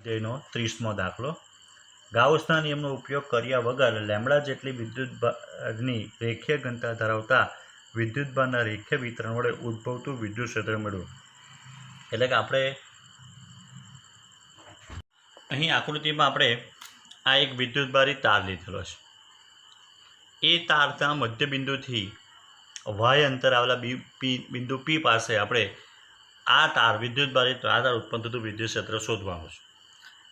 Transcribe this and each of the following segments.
જેનો 30મો દાખલો ગાઉસના નિયમનો ઉપયોગ કર્યા વગર લેમ્બડા જેટલી વિદ્યુતભારની રેખીય ઘનતા ધરાવતા વિદ્યુતભારના રેખીય વિતરણ વડે ઉદ્ભવતું વિદ્યુત ક્ષેત્ર મેળવો। એટલે કે આપણે અહીં આકૃતિમાં આપણે આ એક વિદ્યુતભારી તાર લીધેલો છે। એ તારના મધ્યબિંદુથી વાય અંતર આવેલા બિંદુ પી પાસે આપણે આ તાર વિદ્યુતભારી તાર ઉત્પન્ન થતું વિદ્યુત ક્ષેત્ર શોધવાનું છે,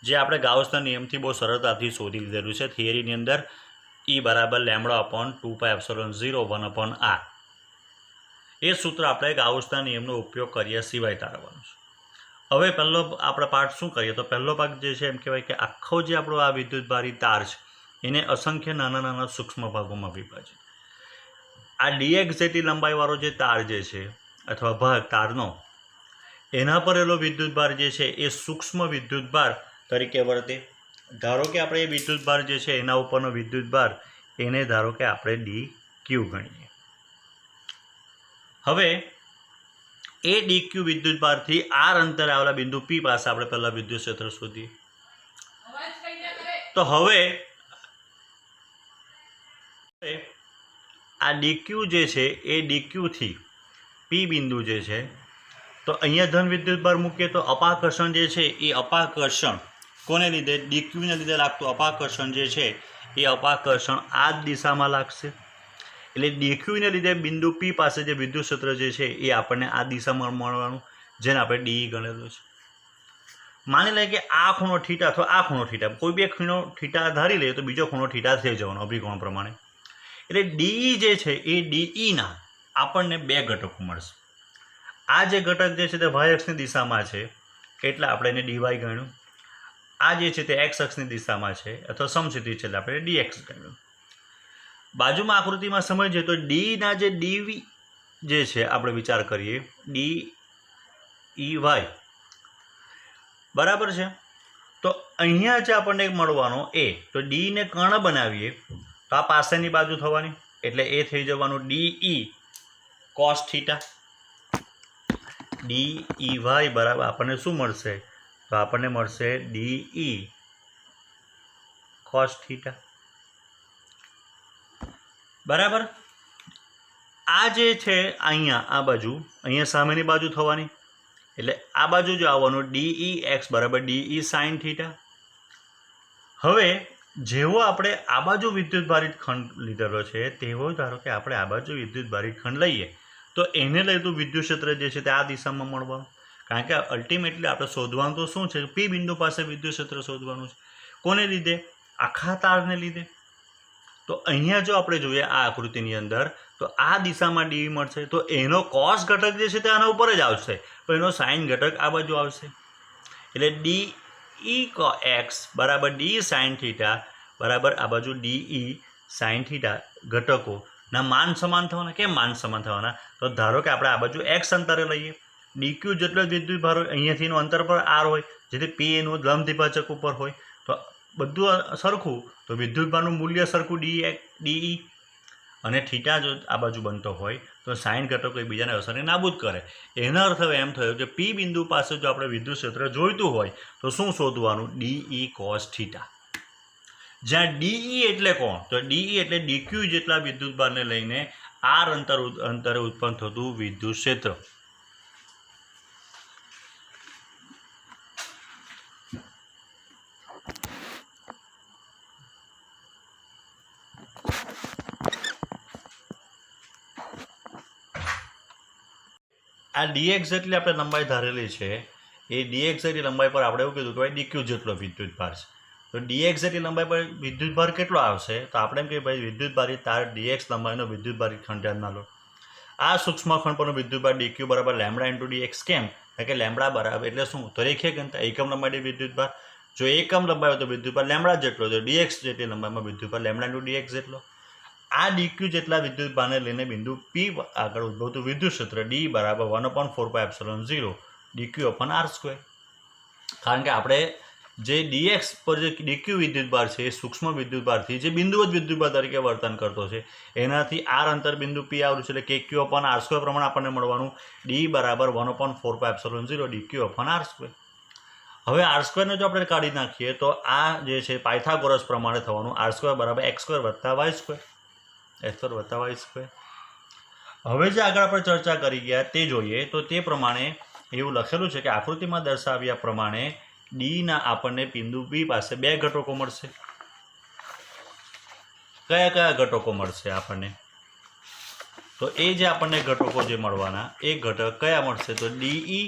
જે આપણે ગાઉસના નિયમથી બહુ સરળતાથી શોધી લીધેલું છે। થિયરીની અંદર E બરાબર λ/2πε0 1/r એ સૂત્ર આપણે ગાઉસના નિયમનો ઉપયોગ કર્યા સિવાય તારવવાનું છે। હવે પહેલો આપણે પાર્ટ શું કરીએ તો પહેલો ભાગ જે છે એમ કહેવાય કે આખો જે આપણો આ વિદ્યુતભારી તાર છે એને અસંખ્ય નાના નાના સૂક્ષ્મ ભાગોમાં વિભાજિત। આ dx જેટલી લંબાઈવાળો જે તાર જે છે અથવા ભાગ તારનો એના પર એલો વિદ્યુતભાર જે છે એ સૂક્ષ્મ વિદ્યુતભાર તરીકે વર્તે। ધારો કે આપણે એ વિદ્યુતભાર જે છે એના ઉપરનો વિદ્યુતભાર એને ધારો કે આપણે dq ગણીએ। હવે એ dq વિદ્યુતભારથી r અંતરે આવેલા બિંદુ p પાસે આપણે પહેલા વિદ્યુત ક્ષેત્ર શોધીએ। તો હવે આ dq જે છે એ dq થી p બિંદુ જે છે તો અહીંયા ધન વિદ્યુતભાર મૂકીએ તો અપાકર્ષણ જે છે એ અપાકર્ષણ કોને લીધે dqને લીધે લાગતું અપાકર્ષણ જે છે એ અપાકર્ષણ આ જ દિશામાં લાગશે। એટલે dqને લીધે બિંદુ p પાસે જે વિદ્યુત ક્ષેત્ર જે છે એ આપણને આ દિશામાં મળવાનું, જેને આપણે de ગણેલું છે। માની લઈએ કે આ ખૂણો થીટા અથવા આ ખૂણો થીટા, કોઈ બે ખૂણો થીટા ધારી લઈએ તો બીજો ખૂણો થીટા થઈ જવાનો અભિકોણ પ્રમાણે। એટલે de જે છે એ de ના આપણને બે ઘટકો મળશે। આ જે ઘટક જે છે તે y અક્ષની દિશામાં છે એટલે આપણે એને dy ગણ્યું। આ જે છે તે x અક્ષની દિશામાં છે અથવા સમક્ષિતિજ છે એટલે આપણે dx ગણ્યું। બાજુમાં આકૃતિમાં સમજીએ તો d ના જે dv જે છે આપણે વિચાર કરીએ dy બરાબર છે। તો અહીંયા જે આપણને મળવાનો એ તો d ને કર્ણ બનાવીએ તો આ પાસેની બાજુ થવાની એટલે એ થઈ જવાનું de cos થીટા। dy બરાબર આપણને શું મળશે તો આપણને મળશે de cos થીટા બરાબર। આ જે છે અહીંયા આ બાજુ અહીંયા સામેની બાજુ થવાની એટલે આ બાજુ જો આવવાનું dex બરાબર de sin થીટા। હવે જેવો આપણે આ બાજુ વિદ્યુતભારિત ખંડ લીધેલો છે તેવો ધારો કે આપણે આ બાજુ વિદ્યુતભારિત ખંડ લઈએ તો એને લઈતું વિદ્યુત ક્ષેત્ર જે છે તે આ દિશામાં મળવાનું, કારણ કે અલ્ટિમેટલી આપણે શોધવાનું તો શું છે પી બિંદુ પાસે વિદ્યુત ક્ષેત્ર શોધવાનું છે। કોને લીધે? આખા તારને લીધે। તો અહીંયા જો આપણે જોઈએ આ આકૃતિની અંદર તો આ દિશામાં ડી મળશે તો એનો કોસ ઘટક જે છે તે આના ઉપર જ આવશે, પણ એનો સાઇન ઘટક આ બાજુ આવશે। એટલે ડી x બરાબર ડી સાઇન થીટા બરાબર આ બાજુ ડી સાઇન થીટા ઘટકોના માન સમાન થવાના। કેમ માન સમાન થવાના? તો ધારો કે આપણે આ બાજુ x અંતરે લઈએ, dq જેટલો જ વિદ્યુતભાર હોય અહીંયાથીનું અંતર પર r હોય જેથી p એનું લંબદ્વિભાજક ઉપર હોય તો બધું સરખું તો વિદ્યુતભારનું મૂલ્ય સરખું de અને થીટા જો આ બાજુ બનતો હોય તો સાઇન ઘટકો એકબીજાને અસરને નાબૂદ કરે। એનો અર્થ હવે એમ થયો કે પી બિંદુ પાસે જો આપણે વિદ્યુત ક્ષેત્ર જોઈતું હોય તો શું શોધવાનું? de cos theta. જ્યાં de એટલે કોણ? તો de એટલે dq જેટલા વિદ્યુતભારને લઈને r અંતરે ઉત્પન્ન થતું વિદ્યુત ક્ષેત્ર। આ dx જેટલી આપણે લંબાઈ ધારેલી છે એ dx જેટલી લંબાઈ પર આપણે એવું કીધું કે ભાઈ dq જેટલો વિદ્યુતભાર છે તો dx જેટલી લંબાઈ પર વિદ્યુતભાર કેટલો આવશે? તો આપણે એમ કે ભાઈ વિદ્યુતભારી તાર dx લંબાઈનો વિદ્યુતભારી ખંડ ધ્યાનમાં લો। આ સૂક્ષ્મ ખંડ પરનો વિદ્યુતભાર dq બરાબર લેમ્બડા ઇન્ટુ dx કેમ? કારણ કે લેમ્બડા બરાબર એટલે શું? તો રેખીય ઘનતા એકમ લંબાઈ વિદ્યુતભાર, જો એકમ લંબાઈ હોય તો વિદ્યુતભાર લેમ્બડા જેટલો, તો dx જેટલી લંબાઈમાં વિદ્યુતભાર લેમ્બડા ઇન્ટુ dx જેટલો। આ dq જેટલા વિદ્યુતભારને લઈને બિંદુ p આગળ ઉદ્ભવતું વિદ્યુત ક્ષેત્ર d બરાબર 1/4πε0 dq/r²। કારણ કે આપણે જે dx પર જે dq વિદ્યુતભાર છે એ સૂક્ષ્મ વિદ્યુતભારથી જે બિંદુવત વિદ્યુતભાર તરીકે વર્તન કરતો છે એનાથી r અંતર બિંદુ p આવેલું છે એટલે kq/r² પ્રમાણે આપણને મળવાનું d બરાબર 1/4πε0 dq/r²। હવે આર સ્ક્વેરને જો આપણે કાઢી નાખીએ તો આ જે છે પાયથાગોરસ પ્રમાણે થવાનું આર સ્ક્વેર બરાબર એક્સ સ્ક્વેર વત્તા વાય સ્ક્વેર, એક્સ સ્ક્વેર વત્તા વાય સ્ક્વેર. હવે જે આગળ આપણે ચર્ચા કરી ગયા તે જોઈએ તો તે પ્રમાણે એવું લખેલું છે કે આકૃતિમાં દર્શાવ્યા પ્રમાણે ડીના આપણને બિંદુ બી પાસે બે ઘટકો મળશે. કયા કયા ઘટકો મળશે આપણને? તો એ જે આપણને ઘટકો જે મળવાના એ ઘટક કયા મળશે? તો ડીઈ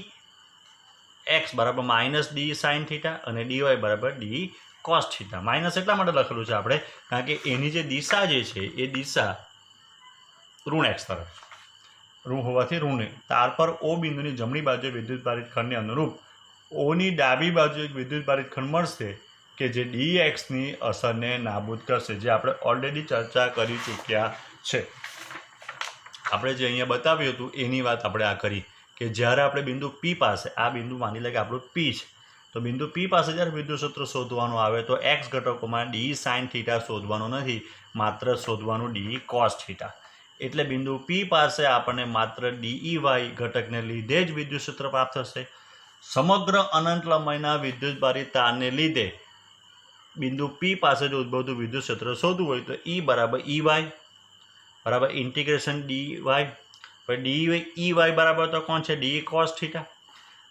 એક્સ બરાબર માઇનસ ડી સાઇન થીટા અને ડીવાય બરાબર ડી કોસ થીટા. માઇનસ એટલા માટે લખેલું છે આપણે કારણ કે એની જે દિશા જે છે એ દિશા ઋણ એક્સ તરફ, ઋણ હોવાથી ઋણ તાર પર ઓ બિંદુની જમણી બાજુએ વિદ્યુત ભારિત ખંડને અનુરૂપ ઓની ડાબી બાજુ એક વિદ્યુત ભારિત ખંડ મળશે કે જે ડી એક્સની અસરને નાબૂદ કરશે, જે આપણે ઓલરેડી ચર્ચા કરી ચૂક્યા છે. આપણે જે અહીંયા બતાવ્યું હતું એની વાત આપણે આ કરી કે જ્યારે આપણે બિંદુ પી પાસે, આ બિંદુ માની લે કે આપણું પી છે, તો બિંદુ પી પાસે જ્યારે વિદ્યુત ક્ષેત્ર શોધવાનું આવે તો એક્સ ઘટકોમાં ડી સાઇન થીટા શોધવાનું નથી, માત્ર શોધવાનું ડી કોસ થીટા. એટલે બિંદુ પી પાસે આપણને માત્ર ડીઈ વાય ઘટકને લીધે જ વિદ્યુત ક્ષેત્ર પ્રાપ્ત થશે. સમગ્ર અનંત લંબાઈના વિદ્યુત ભારિત તારને લીધે બિંદુ પી પાસે જો ઉદ્ભવતું વિદ્યુત ક્ષેત્ર શોધવું હોય તો ઈ બરાબર ઈ વાય બરાબર integration D Y, D E Y બરાબર તો કોણ છે? D cos theta.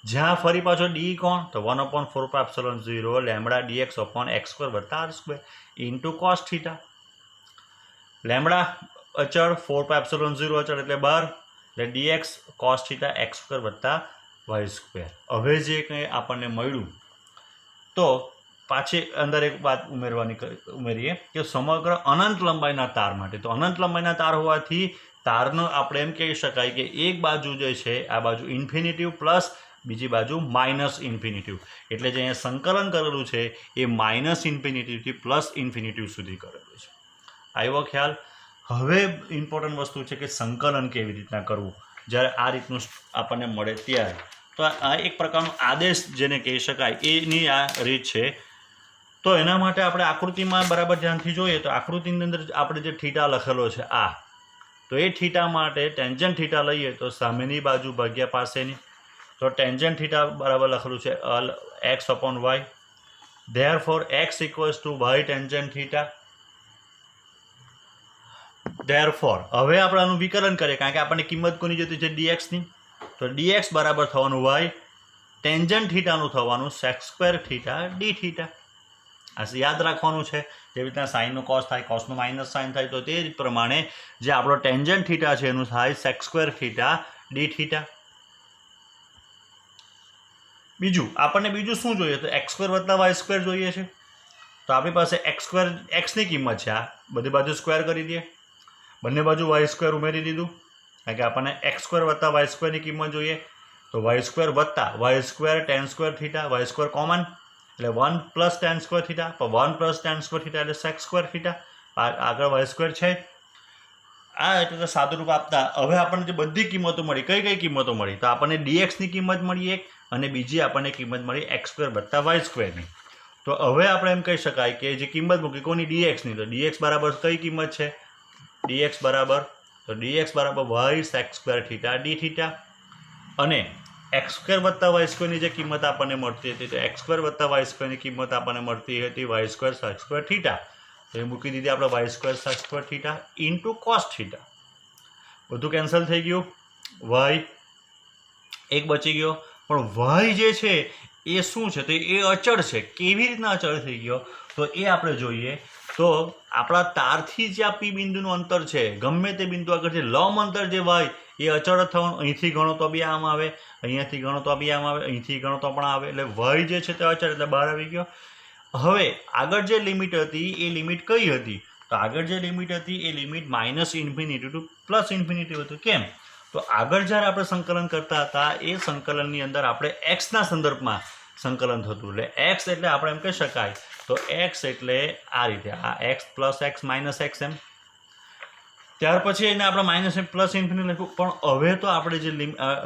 જ્યાં ફરી પાછો ડી કોણ? તો 1/4πε0 lambda DX upon X square વત્તા R square into cos theta. Lambda અચળ, 4πε0 અચળ એટલે 12 એટલે DX cos theta X square વત્તા વાય સ્ક્વેર. હવે જે કંઈ આપણને મળ્યું તો પાછી અંદર એક વાત ઉમેરીએ કે સમગ્ર અનંત લંબાઈના તાર માટે, તો અનંત લંબાઈના તાર હોવાથી તારનો આપણે એમ કહી શકાય કે એક બાજુ જે છે આ બાજુ ઇન્ફિનિટિવ પ્લસ બીજી બાજુ માઇનસ ઇન્ફિનિટિવ, એટલે જે અહીંયા સંકલન કરેલું છે એ માઇનસ ઇન્ફિનિટિવથી પ્લસ ઇન્ફિનિટિવ સુધી કરેલું છે. આવ્યો ખ્યાલ? હવે ઇમ્પોર્ટન્ટ વસ્તુ છે કે સંકલન કેવી રીતના કરવું જ્યારે આ રીતનું આપણને મળે ત્યારે. તો આ એક પ્રકારનો આદેશ જેને કહી શકાય એની આ રીત છે. તો એના માટે આપણે આકૃતિમાં બરાબર ધ્યાનથી જોઈએ તો આકૃતિની અંદર આપણે જે થીટા લખેલો છે આ, તો એ થીટા માટે ટેન્જન્ટ થીટા લઈએ તો સામેની બાજુ ભાગ્યા પાસેની, તો ટેન્જન્ટ થીટા બરાબર લખેલું છે x upon y. Therefore x equals to y tangent theta. Therefore હવે આપણે આનું વિકલન કરીએ કારણ કે આપણને કિંમત કોની જોતી છે? ડીએક્સની. તો ડીએક્સ બરાબર થવાનું વાય, ટેન્જન્ટ થીટાનું થવાનું sec square theta d theta. આ યાદ રાખવાનું છે. જેવી રીતના સાઇનનું કોસ થાય, કોસનું માઇનસ સાઇન થાય, તો તે જ પ્રમાણે જે આપણો ટેન્જન્ટ થીટા છે એનું થાય sec square theta d theta. બીજું આપણને બીજું શું જોઈએ? તો એક્સ સ્ક્વેર વત્તા વાય સ્ક્વેર જોઈએ છે. તો આપણી પાસે એક્સ સ્ક્વેર એક્સની કિંમત છે, આ બધી બાજુ સ્ક્વેર કરી દઈએ, બંને બાજુ વાય સ્ક્વેર ઉમેરી દીધું કારણ કે આપણને એક્સ સ્ક્વેર વત્તા વાય સ્ક્વેરની કિંમત જોઈએ. તો વાય સ્ક્વેર વત્તા Y square tan square theta, y square common એટલે 1 પ્લસ ટેન સ્ક્વેર થીટા, તો 1 પ્લસ ટેન સ્ક્વેર થીટા એટલે સેક સ્ક્વેર થીટા. આગળ વાય સ્ક્વેર છે. આ એટલે સાદુરૂપ આપતા હવે આપણને જે બધી કિંમતો મળી, કઈ કઈ કિંમતો મળી? તો આપણને ડીએક્સની કિંમત મળી એક અને બીજી આપણને કિંમત મળી એક્સ સ્ક્વેર વત્તા વાય સ્ક્વેરની. તો હવે આપણે એમ કહી શકાય કે જે કિંમત મૂકી કોની? ડીએક્સની. તો ડીએક્સ બરાબર કઈ કિંમત છે? ડીએક્સ બરાબર, તો ડીએક્સ બરાબર y sec square theta d theta. અને એક્સ સ્ક્વેર વત્તા વાય સ્ક્વેરની જે કિંમત આપણને મળતી હતી તો એક્સ સ્ક્વેર વત્તા વાય સ્ક્વેરની કિંમત આપણને મળતી હતી y square sec square theta. તો એ મૂકી દીધી આપણે y square sec square theta into cos theta. બધું કેન્સલ થઈ ગયું, વાય એક બચી ગયો. પણ વાય જે છે એ શું છે? તો એ અચળ છે. કેવી રીતના અચળ થઈ ગયો? તો એ આપણે જોઈએ. તો આપણા તારથી જે આ પી બિંદુનું અંતર છે, ગમે તે બિંદુ આગળ છે, લંબ અંતર જે વાય એ અચળ થવાનું. અહીંથી ગણો તો બી આમ આવે, અહીંયાથી ગણો તો બી આમ આવે, અહીંથી ગણો તો પણ આવે, એટલે વાય જે છે તે અચળ એટલે બહાર આવી ગયો. હવે આગળ જે લિમિટ હતી એ લિમિટ કઈ હતી? તો આગળ જે લિમિટ હતી એ limit minus infinity to plus infinity હતું. કેમ? તો આગળ જ્યારે આપણે સંકલન કરતા હતા એ સંકલનની અંદર આપણે એક્સના સંદર્ભમાં સંકલન થતું, એટલે એક્સ એટલે આપણે એમ કહી શકાય તો એક્સ એટલે આ રીતે, આ X plus X minus X એમ. ત્યાર પછી એને આપણે માઇનસ પ્લસ ઇન્ફિનિટી લખ્યું. પણ હવે તો આપણે જે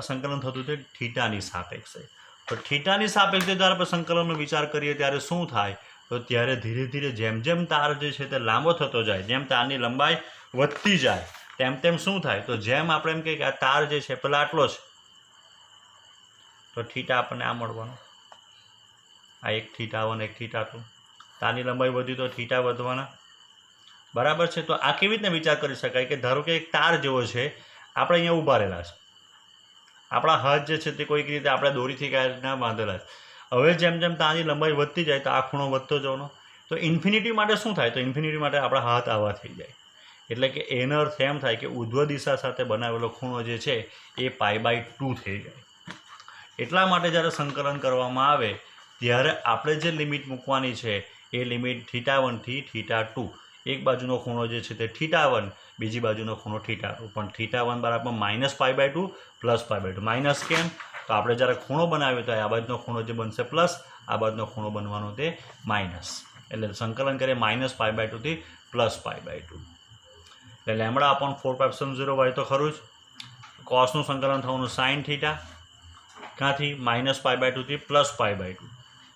સંકલન થતું તે થીટાની સાપેક્ષે. તો થીટાની સાપેક્ષે જ્યારે આપણે સંકલનનો વિચાર કરીએ ત્યારે શું થાય? તો ત્યારે ધીરે ધીરે જેમ જેમ તાર જે છે તે લાંબો થતો જાય, જેમ તારની લંબાઈ વધતી જાય તેમ તેમ શું થાય? તો જેમ આપણે એમ કહીએ કે આ તાર જે છે પેલા આટલો છે તો થીટા આપણને આ મળવાનો. આ એક θ1 એક θ2, તારની લંબાઈ વધી તો θ વધવાના, બરાબર છે. તો આ કેવી રીતના વિચાર કરી શકાય કે ધારો કે એક તાર જેવો છે, આપણે અહીંયા ઊભા રહેલા છે, આપણા હાથ જે છે તે કોઈક રીતે આપણે દોરીથી કઈ રીતના બાંધેલા છે. હવે જેમ જેમ તારની લંબાઈ વધતી જાય તો આ ખૂણો વધતો જવાનો. તો ઇન્ફિનિટી માટે શું થાય? તો ઇન્ફિનિટી માટે આપણા હાથ આવા થઈ જાય, એટલે કે એનો અર્થ એમ થાય કે ઉધ્વ દિશા સાથે બનાવેલો ખૂણો જે છે એ π/2 થઈ જાય. એટલા માટે જ્યારે સંકલન કરવામાં આવે ત્યારે આપણે જે લિમિટ મૂકવાની છે એ લિમિટ θ1 થી θ2, એક બાજુનો ખૂણો જે છે તે θ1, બીજી બાજુનો ખૂણો θ2, પણ θ1 બરાબર -π/2 +π/2. માઇનસ કેમ? તો આપણે જ્યારે ખૂણો બનાવ્યો તો આ બાજુનો ખૂણો જે બનશે પ્લસ, આ બાજુનો ખૂણો બનવાનો તે માઇનસ, એટલે સંકલન કરીએ -π/2 થી +π/2. એટલે લેમડા અપોન 4π/0y તો ખરું જ. કોસનું સંકલન થવાનું sin θ, ક્યાંથી? -π/2 થી +π/2.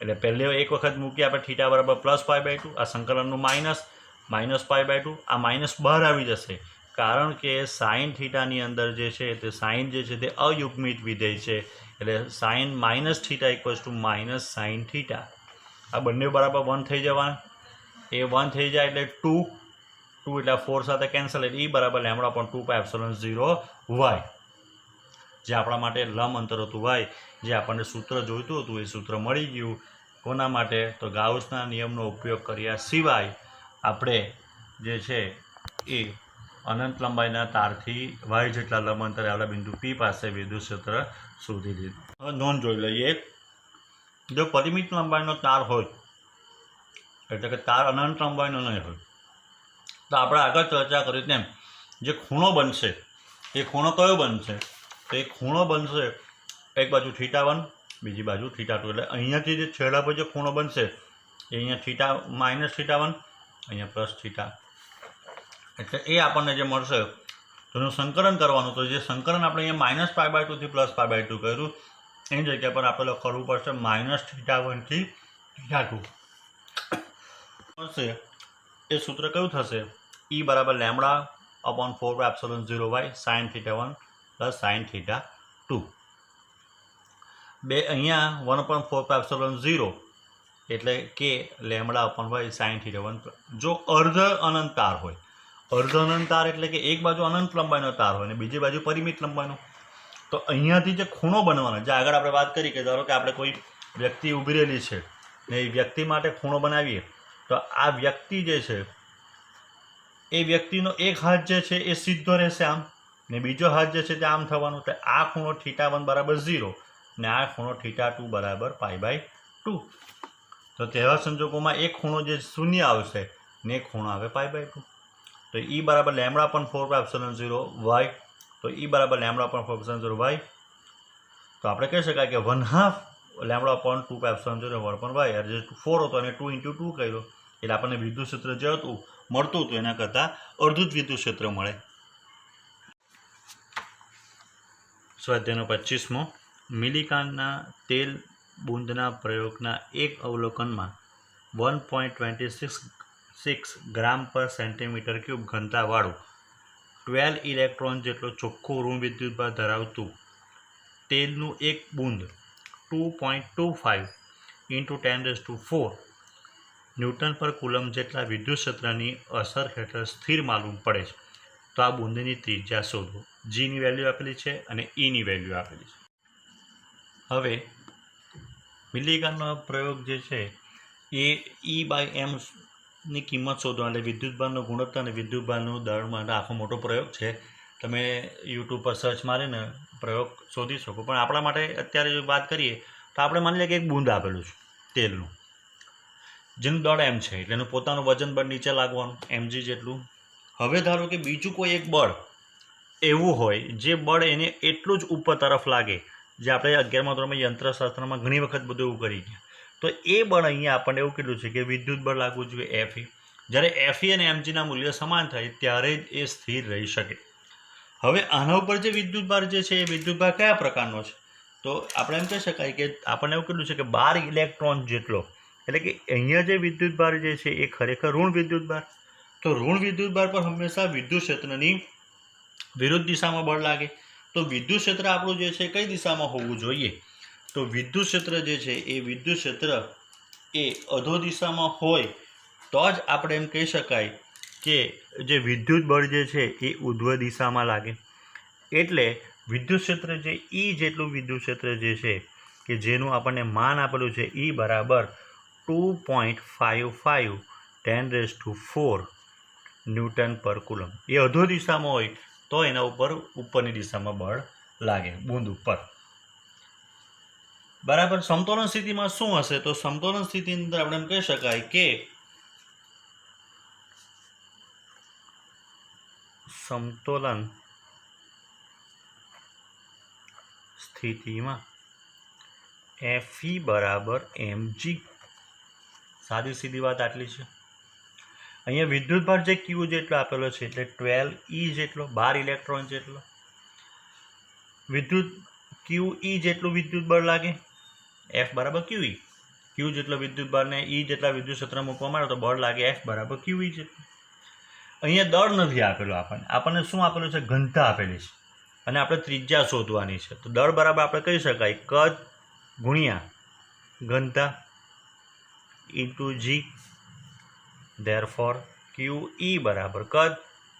એટલે પહેલે એક વખત મૂકીએ આપણે θ બરાબર +π/2, આ સંકલનનું -π/2, આ માઇનસ બહાર આવી જશે, કારણ કે સાઇન થીટાની અંદર જે છે તે સાઇન જે છે તે અયુગ્મિત વિધેય છે, એટલે સાઇન -θ - sin θ. આ બંને બરાબર 1 થઈ જવાના, એ 1 થઈ જાય એટલે 2 એટલે 4 સાથે કેન્સલ, એટલે e બરાબર λ/2π/0y, જે આપણા માટે લંબ અંતર હતું y, જે આપણને સૂત્ર જોઈતું હતું એ સૂત્ર મળી ગયું. કોના માટે? તો ગાઉસના નિયમનો ઉપયોગ કર્યા સિવાય આપણે જે છે એ અનંત લંબાઈના તારથી y જેટલા લંબ અંતરે આવેલા બિંદુ P પાસે વિદ્યુત ક્ષેત્ર શોધી લીધું. હવે નોંધ જોઈ લઈએ. જો પરિમિત લંબાઈનો તાર હોય, એટલે કે તાર અનંત લંબાઈનો નહીં હોય, તો આપણે આગળ ચર્ચા કરી તેમ જે ખૂણો બનશે એ ખૂણો કયો બનશે? તો એ ખૂણો બનશે એક બાજુ θ1, બીજી બાજુ θ2. એટલે અહીંયાથી જે છેડા પર જે ખૂણો બનશે એ અહીંયા -θ1, અહીંયા +θ, એટલે એ આપણને જે મળશે તેનું સંકલન કરવાનું. તો જે સંકલન આપણે અહીંયા -π/2 થી +π/2 કર્યું, એની જગ્યા પર આપણે લખવું પડશે -θ1 થી θ2 મળશે. એ સૂત્ર કયું થશે? e બરાબર λ/4π/0y sin θ1 + sin θ2. બે અહીંયા 1/4π/0 એટલે કે λ/y sin θ1. જો અર્ધ અનંત તાર હોય, અર્ધ અનંત તાર એટલે કે એક બાજુ અનંત લંબાઈનો તાર હોય અને બીજી બાજુ પરિમિત લંબાઈનો, તો અહીંયાથી જે ખૂણો બનવાનો, જે આગળ આપણે વાત કરી કે ધારો કે આપણે કોઈ વ્યક્તિ ઊભી રહેલી છે ને એ વ્યક્તિ માટે ખૂણો બનાવીએ, તો આ વ્યક્તિ જે છે એ વ્યક્તિનો એક હાથ જે છે એ સીધો રહેશે આમ, ને બીજો હાથ જે છે તે આમ થવાનું. તો આ ખૂણો θ1 બરાબર 0 ને આ ખૂણો θ2 બરાબર π/2. તો તેવા સંજોગોમાં એક ખૂણો જે શૂન્ય આવશે ને એક ખૂણો આવે π/2. તો e બરાબર λ/4π/0y, તો e બરાબર λ/4π/0y. તો આપણે કહી શકાય કે 1/2 λ/2π/0y, જે 4 હતો અને 2 × 2 કર્યો, એટલે આપણને વિદ્યુત ક્ષેત્ર જે હતું મળતું હતું એના કરતાં અડધું જ વિદ્યુત ક્ષેત્ર મળે. સ્વાધ્યાયનો 25મો. મિલિકાનના તેલ બૂંદના પ્રયોગના એક અવલોકનમાં 1.26 ગ્રામ/સેન્ટીમીટર ક્યુબ ઘનતાવાળું 12 ઇલેક્ટ્રોન જેટલો ચોખ્ખું ઋણ વિદ્યુતભાર ધરાવતું તેલનું એક બૂંદ 2.25 × 10⁴ ન્યૂટન પર કુલમ જેટલા વિદ્યુત ક્ષેત્રની અસર હેઠળ સ્થિર માલુમ પડે છે. તો આ બૂંદની ત્રિજ્યા શોધો. જીની વેલ્યુ આપેલી છે અને ઈની વેલ્યુ આપેલી છે. હવે મિલિકાનનો પ્રયોગ જે છે એ E/m ની કિંમત શોધવા, એટલે વિદ્યુતભારનો ગુણોત્તર અને વિદ્યુતભારનું દળ માટે આખો મોટો પ્રયોગ છે. તમે યુટ્યુબ પર સર્ચ મારીને પ્રયોગ શોધી શકો. પણ આપણા માટે અત્યારે જો વાત કરીએ તો આપણે માની લઈએ કે એક બૂંદ આપેલું છે તેલનું, જેનું દળ m છે, એટલે એનું પોતાનું વજન બળ નીચે લાગવાનું mg જેટલું. હવે ધારો કે બીજું કોઈ એક બળ એવું હોય જે બળ એને એટલું જ ઉપર તરફ લાગે, જે આપણે 11મા ધોરણમાં યંત્રશાસ્ત્રમાં ઘણી વખત બધું એવું કરી ગયા. તો એ બળ અહીંયા આપણને એવું કીધું છે કે વિદ્યુત બળ લાગવું જોઈએ Fe. જ્યારે Fe અને mgના મૂલ્ય સમાન થાય ત્યારે જ એ સ્થિર રહી શકે. હવે આના ઉપર જે વિદ્યુતભાર જે છે એ વિદ્યુતભાર કયા પ્રકારનો છે? તો આપણે એમ કહી શકાય કે આપણને એવું કીધું છે કે 12 ઇલેક્ટ્રોન જેટલો, એટલે કે અહીંયા જે વિદ્યુતભાર જે છે એ ખરેખર ઋણ વિદ્યુતભાર. તો ઋણ વિદ્યુતભાર પર હંમેશા વિદ્યુત ક્ષેત્રની વિરુદ્ધ દિશામાં બળ લાગે. તો વિદ્યુત ક્ષેત્ર આપણું જે છે કઈ દિશામાં હોવું જોઈએ? તો વિદ્યુત ક્ષેત્ર જે છે એ વિદ્યુત ક્ષેત્ર એ અધો દિશામાં હોય તો જ આપણે એમ કહી શકાય કે જે વિદ્યુત બળ જે છે એ ઉધ્વ દિશામાં લાગે. એટલે વિદ્યુત ક્ષેત્ર જે ઈ જેટલું વિદ્યુત ક્ષેત્ર જે છે કે જેનું આપણને માન આપેલું છે ઈ બરાબર 2.55 10⁴ ન્યૂટન પર કુલમ. એ અધો દિશામાં હોય તો એના ઉપર ઉપરની દિશામાં બળ લાગે બૂંદ ઉપર. બરાબર. સમતોલન સ્થિતિમાં શું હશે? તો સમતોલન સ્થિતિની અંદર આપણે એમ કહી શકાય કે સમતોલન સ્થિતિમાં Fe બરાબર mg. સાદી સીધી વાત આટલી છે. અહીંયા વિદ્યુતભાર જે Q જેટલો આપેલો છે એટલે 12E જેટલો, 12 ઇલેક્ટ્રોન જેટલો. વિદ્યુત QE જેટલું વિદ્યુત બળ લાગે. F બરાબર QE. Q જેટલો વિદ્યુત બળને E જેટલા વિદ્યુત ક્ષેત્ર મૂકવામાં આવે તો બળ લાગે F બરાબર QE જેટલું. અહીંયા દળ નથી આપેલો આપણને શું આપેલું છે? ઘનતા આપેલી છે અને આપણે ત્રિજ્યા શોધવાની છે. તો દળ બરાબર આપણે કહી શકાય કદ ગુણ્યા ઘનતા ઇન્ટુ જી. ધેરફોર QE બરાબર કદ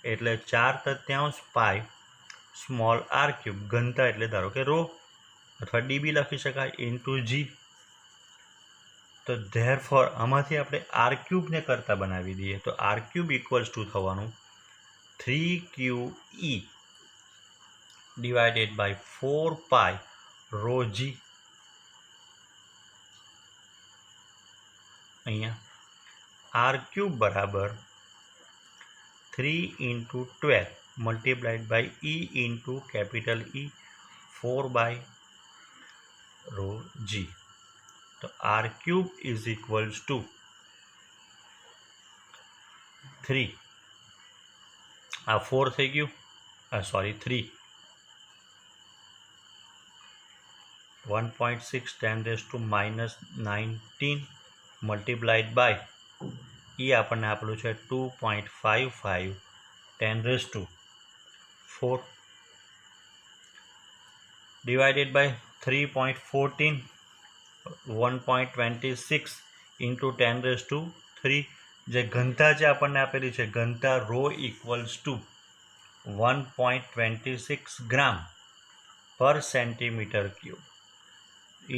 એટલે 4/3 પાઈ સ્મોલ r ક્યુબ. ઘનતા એટલે ધારો કે રો અથવા ડીબી લખી શકાય ઇન્ટુ જી. તો ધેરફોર આમાંથી આપણે આર ક્યુબને કરતા બનાવી દઈએ તો આર ક્યુબ ઇક્વલ્સ ટુ થવાનું 3QE divided by 4 pi rho G. અહીંયા આર ક્યુબ બરાબર 3 into 12 multiplied by E into capital E 4 by rho G. તો R cube is equals to 3. આ 4 થઈ ગયું, સોરી 3. 1.6 10⁻⁹ મલ્ટીપ્લાઇડ બાય એ આપણને આપેલું છે 2.55 10⁴ ડિવાઇડેડ બાય 3.14 1.26 ઇન્ટુ 10⁻³ જે ઘનતા જે આપણને આપેલી છે ઘનતા row equals to 1.26 gram per centimetre cube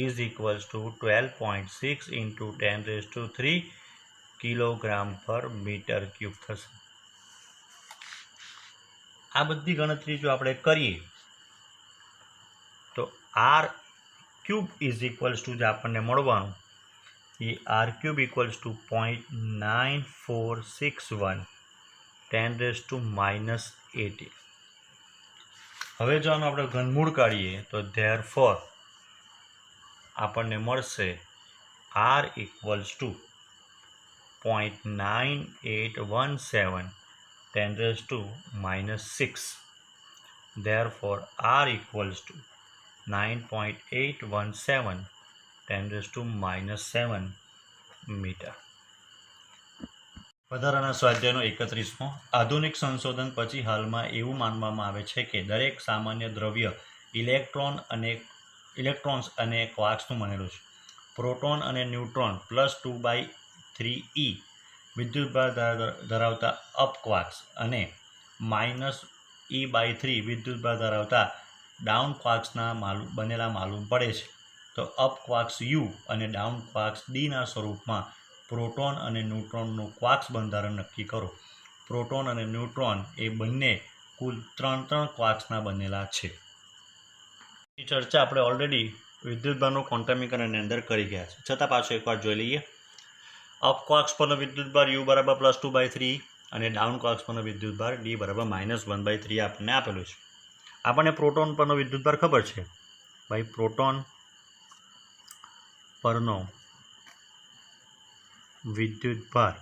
is equals to 12.6 into 10⁻³ kilogram per metre cube થશે. આ બધી ગણતરી જો આપણે કરીએ તો R cube is equals to જે આપણને મળવાનું એ આર ક્યુબ ઇક્વલ્સ ટુ 0.9461 10⁻⁸. હવે જો આનું આપણે ઘનમૂળ કાઢીએ તો ધેરફોર આપણને મળશે r equals to 0.9817 10⁻⁶. Therefore, R equals to 9.817 10⁻⁷ metre. વધારાના સ્વાધ્યાયનો 31મો. આધુનિક સંશોધન પછી હાલમાં એવું માનવામાં આવે છે કે દરેક સામાન્ય દ્રવ્ય ઇલેક્ટ્રોન્સ અને ક્વાર્ક્સનું બનેલું છે. પ્રોટોન અને ન્યુટ્રોન +2/3e વિદ્યુતભાર ધરાવતા અપ ક્વાર્ક્સ અને -e/3 વિદ્યુતભાર ધરાવતા ડાઉન ક્વાર્ક્સના બનેલા માલુમ પડે છે. તો અપ ક્વાર્ક્સ U અને ડાઉન ક્વાર્ક્સ D ના સ્વરૂપમાં પ્રોટોન અને ન્યુટ્રોનનું ક્વાર્ક્સ બંધારણ નક્કી કરો. પ્રોટોન અને ન્યુટ્રોન એ બંને કુલ 3 ક્વાર્ક્સના બનેલા છે. એ ચર્ચા આપણે ઓલરેડી વિદ્યુતભારનું ક્વોન્ટમીકરણની અંદર કરી ગયા છે, છતાં પાછું એકવાર જોઈ લઈએ. અપ ક્વાર્ક્સ પરનો વિદ્યુતભાર U બરાબર +2/3 અને ડાઉન ક્વાર્ક્સ પરનો વિદ્યુતભાર D બરાબર -1/3 આપણને આપેલું છે. આપણને પ્રોટોન પરનો વિદ્યુતભાર ખબર છે ભાઈ. પ્રોટોન પરનો વિદ્યુતભાર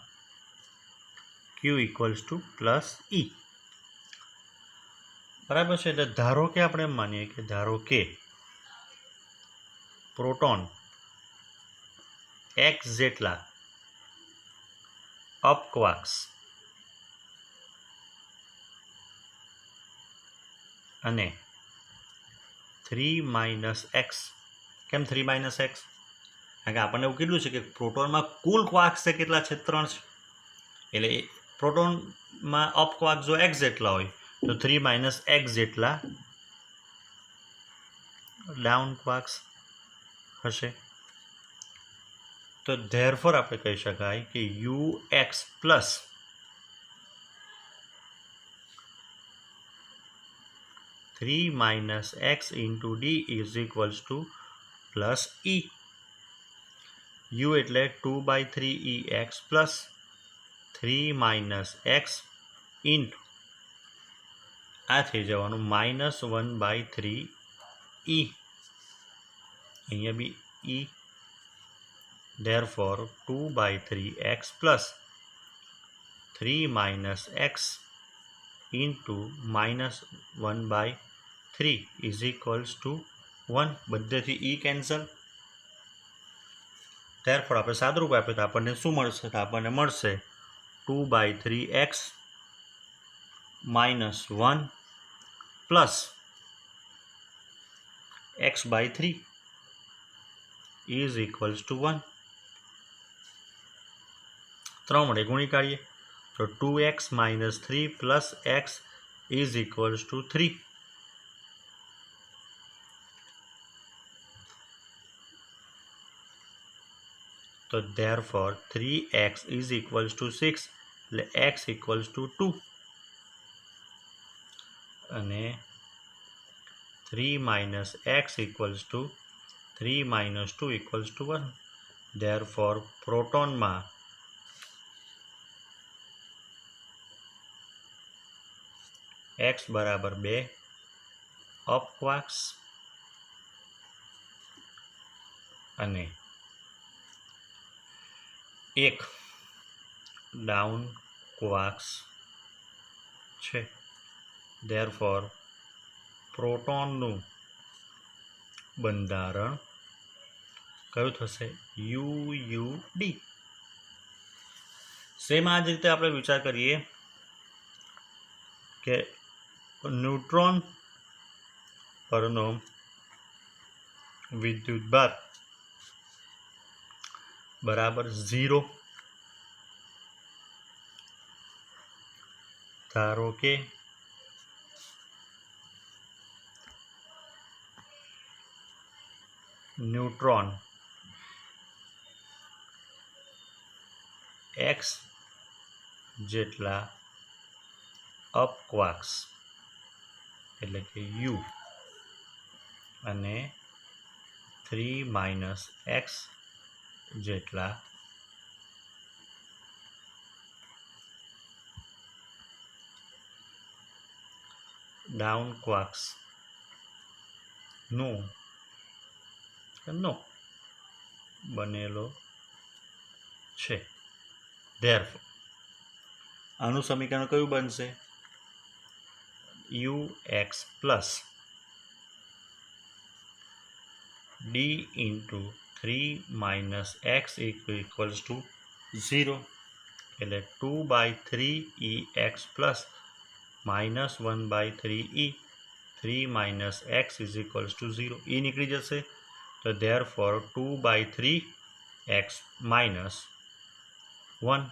Q ઇક્વલ્સ ટુ +E. બરાબર છે. એટલે ધારો કે આપણે એમ માનીએ કે ધારો કે પ્રોટોન x જેટલા અપ ક્વાર્ક્સ અને 3 - x. કેમ 3 - x? કારણ કે આપણને એવું કીધું છે કે પ્રોટોનમાં કુલ ક્વાર્ક્સ છે કેટલા છે? 3 છે. એટલે પ્રોટોનમાં અપ ક્વાર્ક જો x જેટલા હોય તો 3 - x જેટલા ડાઉન ક્વાર્ક્સ હશે. તો ધેરફોર આપણે કહી શકાય કે ux plus (3 - x into d is equals to plus e. u એટલે 2/3ex plus 3 - x into આ થઈ જવાનું -1/3e. અહીંયા બી e. therefore 2/3x plus 3 - x into -1/3 is equals to 1. બધેથી e cancel. therefore આપણે સાદુરૂપ આપ્યું તો આપણને શું મળશે? તો આપણને મળશે 2/3x -1 plus x/3 is equals to 1. 3 વડે ગુણી કાઢીએ તો 2x - 3 plus x is equals to 3. તો therefore 3x is equals to 6 એટલે x equals to 2 અને 3 - x equals to 3 - 2 equals to 1. therefore પ્રોટોનમાં x બરાબર 2 અપ ક્વાર્ક્સ અને 1 ડાઉન ક્વાર્ક્સ છે. therefore પ્રોટોનનું બંધારણ કયું થશે? UUD. સેમ આ જ રીતે આપણે વિચાર કરીએ કે ન્યુટ્રોન પરનો વિદ્યુતભાર બરાબર 0. ધારો કે ન્યુટ્રોન x જેટલા અપ ક્વાર્ક્સ એટલે કે u અને 3 - x જેટલા ડાઉન ક્વાર્ક્સ નો બનેલો છે. therefore આનું સમીકરણ કયું બનશે? ux plus d into 3 - x equals to 0 એટલે 2/3ex plus -1/3e. 3 - x is equals to 0. e નીકળી જશે તો therefore 2/3x minus 1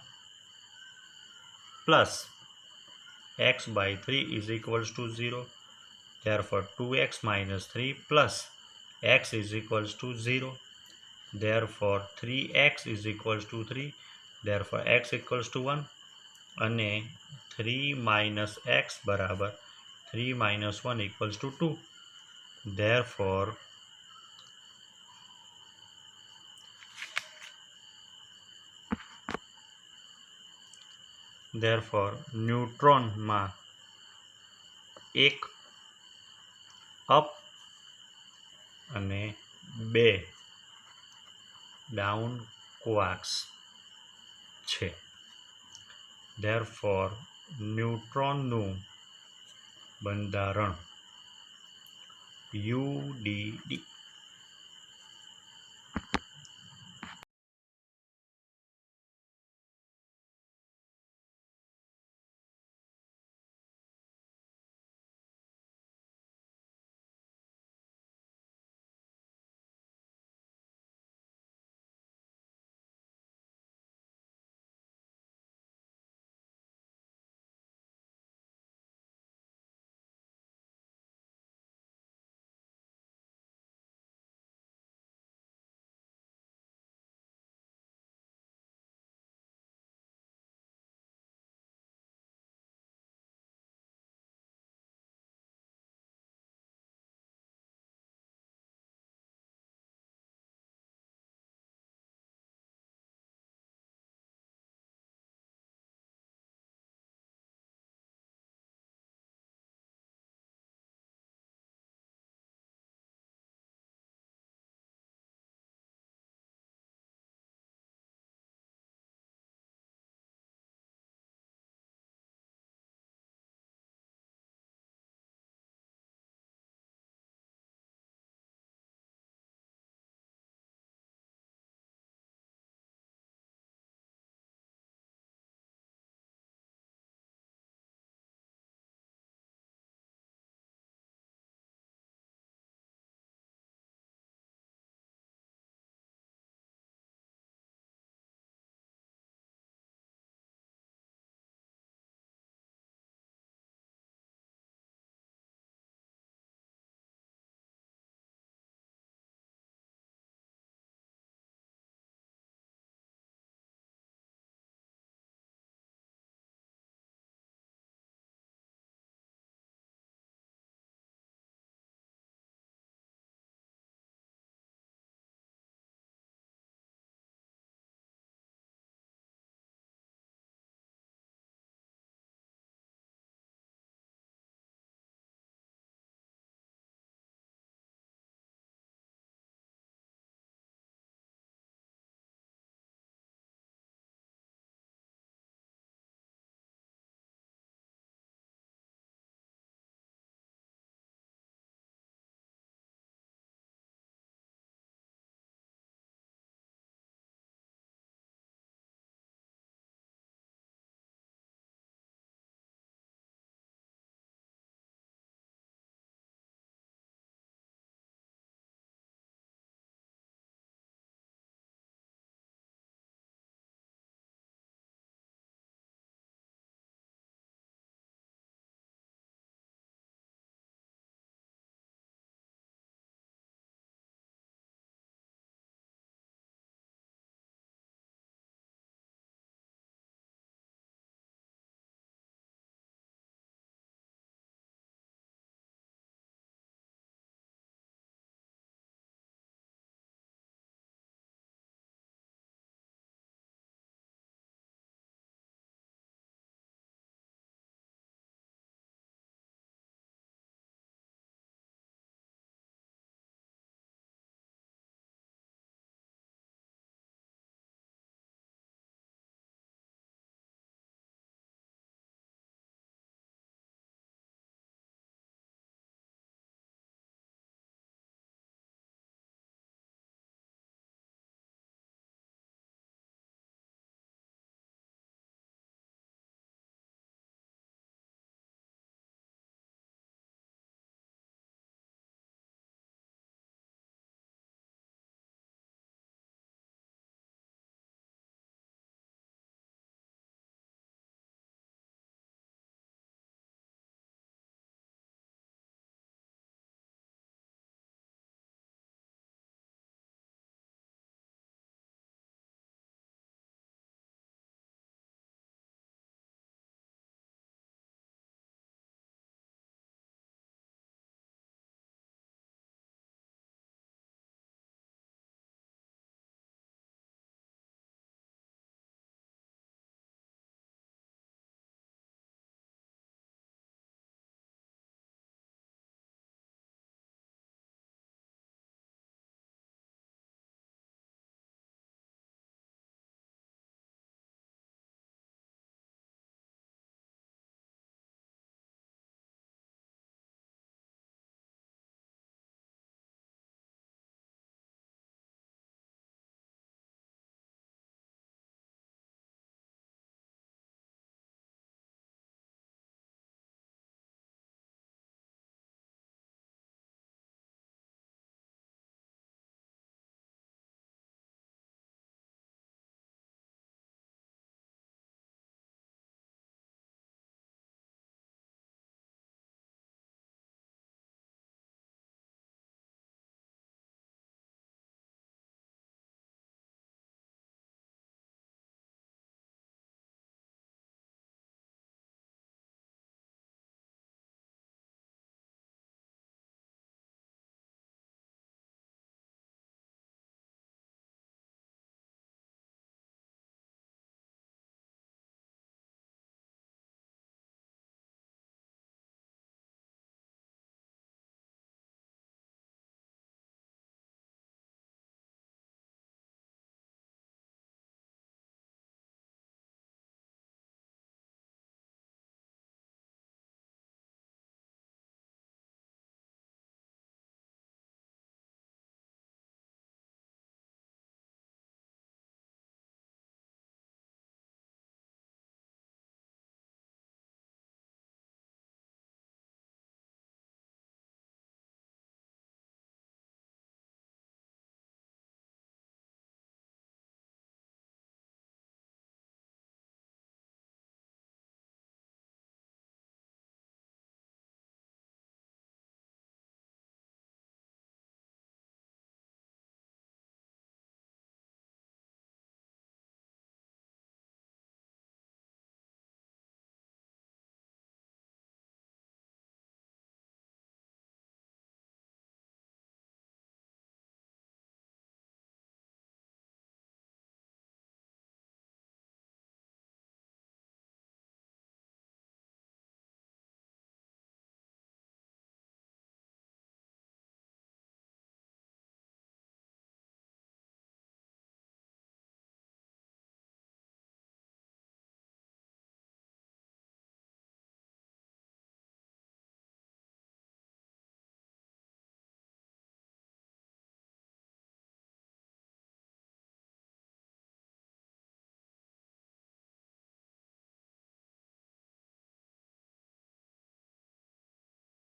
plus x/3 is equals to 0. therefore 2x minus 3 plus x is equals to 0. therefore 3x is equals to 3. therefore x equals to 1 અને 3 - x બરાબર 3 - 1 equals to 2. therefore ન્યુટ્રોનમાં 1 up અને 2 down quarks છે. therefore ન્યુટ્રોનનું બંધારણ UDD.